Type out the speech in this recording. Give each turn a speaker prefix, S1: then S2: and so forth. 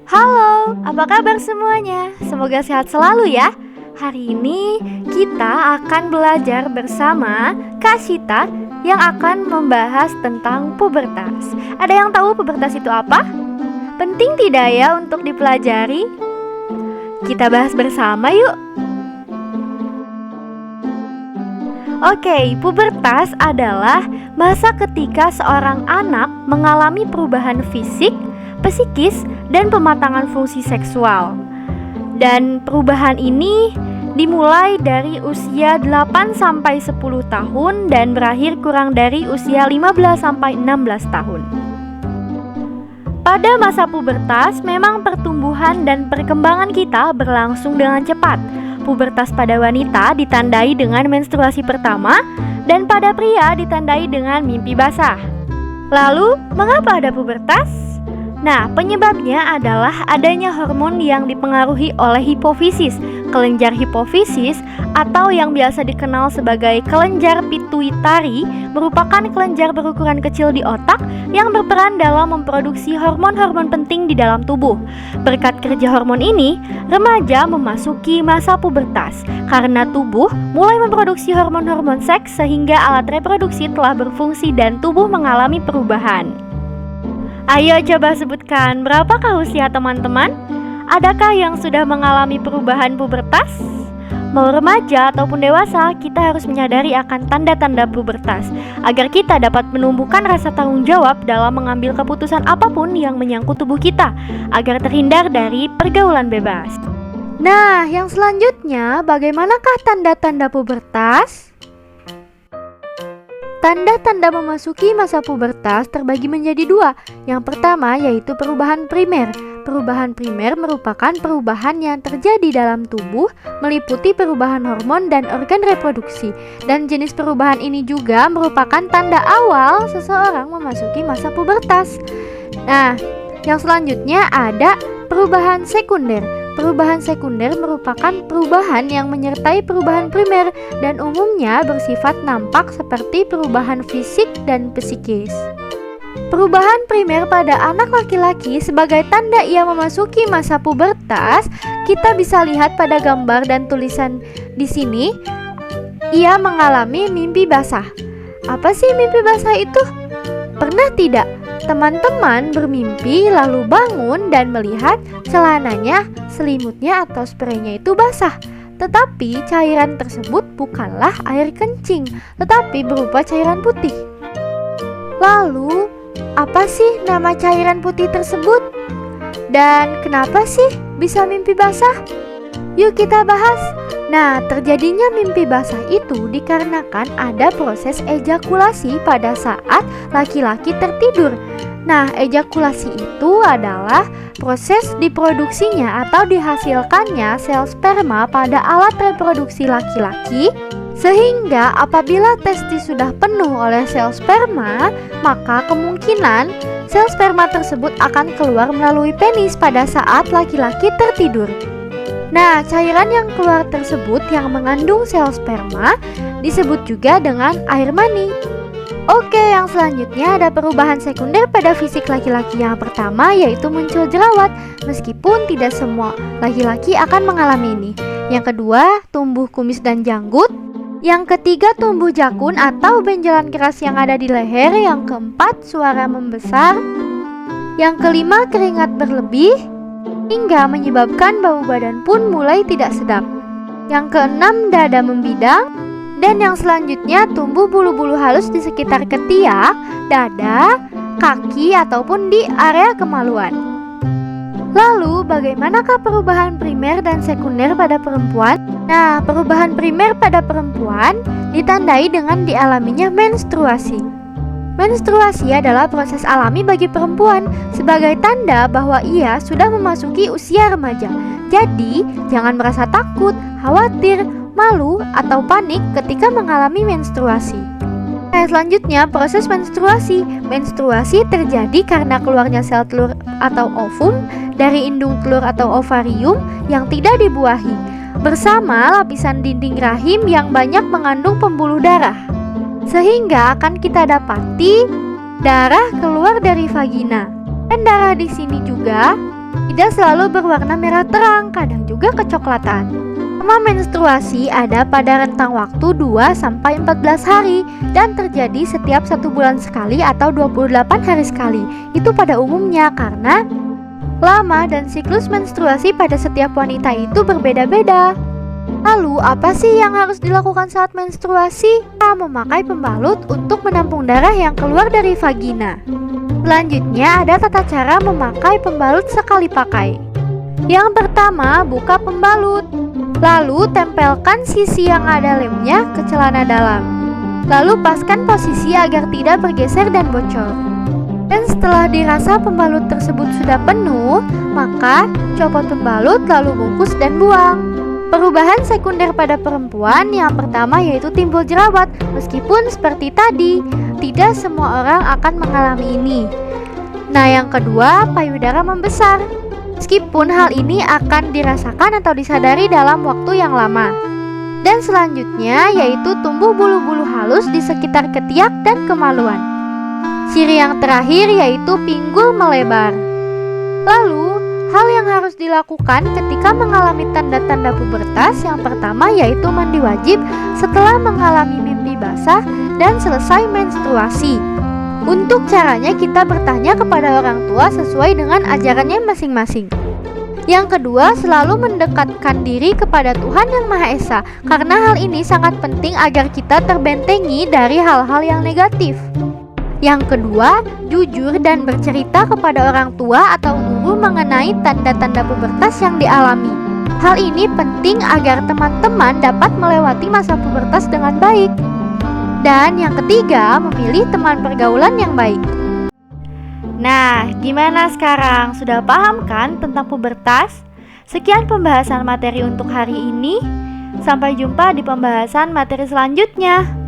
S1: Halo, apa kabar semuanya? Semoga sehat selalu ya. Hari ini kita akan belajar bersama Kak Shita yang akan membahas tentang pubertas. Ada yang tahu pubertas itu apa? Penting tidak ya untuk dipelajari? Kita bahas bersama yuk. Oke, pubertas adalah masa ketika seorang anak mengalami perubahan fisik, psikis, dan pematangan fungsi seksual. Dan perubahan ini dimulai dari usia 8-10 tahun dan berakhir kurang dari usia 15-16 tahun. Pada masa pubertas, memang pertumbuhan dan perkembangan kita berlangsung dengan cepat. Pubertas pada wanita ditandai dengan menstruasi pertama dan pada pria ditandai dengan mimpi basah. Lalu, mengapa ada pubertas? Nah, penyebabnya adalah adanya hormon yang dipengaruhi oleh hipofisis. Kelenjar hipofisis atau yang biasa dikenal sebagai kelenjar pituitari merupakan kelenjar berukuran kecil di otak yang berperan dalam memproduksi hormon-hormon penting di dalam tubuh. Berkat kerja hormon ini, remaja memasuki masa pubertas karena tubuh mulai memproduksi hormon-hormon seks sehingga alat reproduksi telah berfungsi dan tubuh mengalami perubahan. Ayo coba sebutkan berapakah usia teman-teman? Adakah yang sudah mengalami perubahan pubertas? Mau remaja ataupun dewasa, kita harus menyadari akan tanda-tanda pubertas agar kita dapat menumbuhkan rasa tanggung jawab dalam mengambil keputusan apapun yang menyangkut tubuh kita agar terhindar dari pergaulan bebas. Nah, yang selanjutnya, bagaimanakah tanda-tanda pubertas? Tanda-tanda memasuki masa pubertas terbagi menjadi dua. Yang pertama yaitu perubahan primer. Perubahan primer merupakan perubahan yang terjadi dalam tubuh, meliputi perubahan hormon dan organ reproduksi. Dan jenis perubahan ini juga merupakan tanda awal seseorang memasuki masa pubertas. Nah, yang selanjutnya ada perubahan sekunder. Perubahan sekunder merupakan perubahan yang menyertai perubahan primer dan umumnya bersifat nampak seperti perubahan fisik dan psikis. Perubahan primer pada anak laki-laki sebagai tanda ia memasuki masa pubertas, kita bisa lihat pada gambar dan tulisan di sini. Ia mengalami mimpi basah. Apa sih mimpi basah itu? Pernah tidak teman-teman bermimpi lalu bangun dan melihat celananya, selimutnya atau spraynya itu basah? Tetapi cairan tersebut bukanlah air kencing, tetapi berupa cairan putih. Lalu, apa sih nama cairan putih tersebut? Dan kenapa sih bisa mimpi basah? Yuk kita bahas. Nah, terjadinya mimpi basah itu dikarenakan ada proses ejakulasi pada saat laki-laki tertidur. Nah, ejakulasi itu adalah proses diproduksinya atau dihasilkannya sel sperma pada alat reproduksi laki-laki, sehingga apabila testis sudah penuh oleh sel sperma, maka kemungkinan sel sperma tersebut akan keluar melalui penis pada saat laki-laki tertidur. Nah, cairan yang keluar tersebut yang mengandung sel sperma disebut juga dengan air mani. Oke, yang selanjutnya ada perubahan sekunder pada fisik laki-laki. Yang pertama yaitu muncul jerawat, meskipun tidak semua laki-laki akan mengalami ini. Yang kedua, tumbuh kumis dan janggut. Yang ketiga, tumbuh jakun atau benjolan keras yang ada di leher. Yang keempat, suara membesar. Yang kelima, keringat berlebih hingga menyebabkan bau badan pun mulai tidak sedap. Yang keenam, dada membidang. Dan yang selanjutnya, tumbuh bulu-bulu halus di sekitar ketiak, dada, kaki, ataupun di area kemaluan. Lalu, bagaimanakah perubahan primer dan sekunder pada perempuan? Nah, perubahan primer pada perempuan ditandai dengan dialaminya menstruasi. Menstruasi adalah proses alami bagi perempuan sebagai tanda bahwa ia sudah memasuki usia remaja. Jadi, jangan merasa takut, khawatir, malu, atau panik ketika mengalami menstruasi. Selanjutnya, proses menstruasi. Menstruasi terjadi karena keluarnya sel telur atau ovum dari indung telur atau ovarium yang tidak dibuahi, bersama lapisan dinding rahim yang banyak mengandung pembuluh darah. Sehingga akan kita dapati darah keluar dari vagina. Dan darah di sini juga tidak selalu berwarna merah terang, kadang juga kecoklatan. Selama menstruasi ada pada rentang waktu 2-14 hari dan terjadi setiap 1 bulan sekali atau 28 hari sekali. Itu pada umumnya karena lama dan siklus menstruasi pada setiap wanita itu berbeda-beda. Lalu apa sih yang harus dilakukan saat menstruasi? Kita memakai pembalut untuk menampung darah yang keluar dari vagina. Selanjutnya ada tata cara memakai pembalut sekali pakai. Yang pertama, buka pembalut. Lalu tempelkan sisi yang ada lemnya ke celana dalam. Lalu paskan posisi agar tidak bergeser dan bocor. Dan setelah dirasa pembalut tersebut sudah penuh, maka copot pembalut lalu bungkus dan buang. Perubahan sekunder pada perempuan yang pertama yaitu timbul jerawat. Meskipun seperti tadi, tidak semua orang akan mengalami ini. Nah, yang kedua, payudara membesar. Meskipun hal ini akan dirasakan atau disadari dalam waktu yang lama. Dan selanjutnya yaitu tumbuh bulu-bulu halus di sekitar ketiak dan kemaluan. Ciri yang terakhir yaitu pinggul melebar. Lalu, hal yang harus dilakukan ketika mengalami tanda-tanda pubertas yang pertama yaitu mandi wajib setelah mengalami mimpi basah dan selesai menstruasi. Untuk caranya kita bertanya kepada orang tua sesuai dengan ajarannya masing-masing. Yang kedua, selalu mendekatkan diri kepada Tuhan Yang Maha Esa, karena hal ini sangat penting agar kita terbentengi dari hal-hal yang negatif. Yang kedua, jujur dan bercerita kepada orang tua atau guru mengenai tanda-tanda pubertas yang dialami. Hal ini penting agar teman-teman dapat melewati masa pubertas dengan baik. Dan yang ketiga, memilih teman pergaulan yang baik. Nah, gimana sekarang? Sudah paham kan tentang pubertas? Sekian pembahasan materi untuk hari ini. Sampai jumpa di pembahasan materi selanjutnya.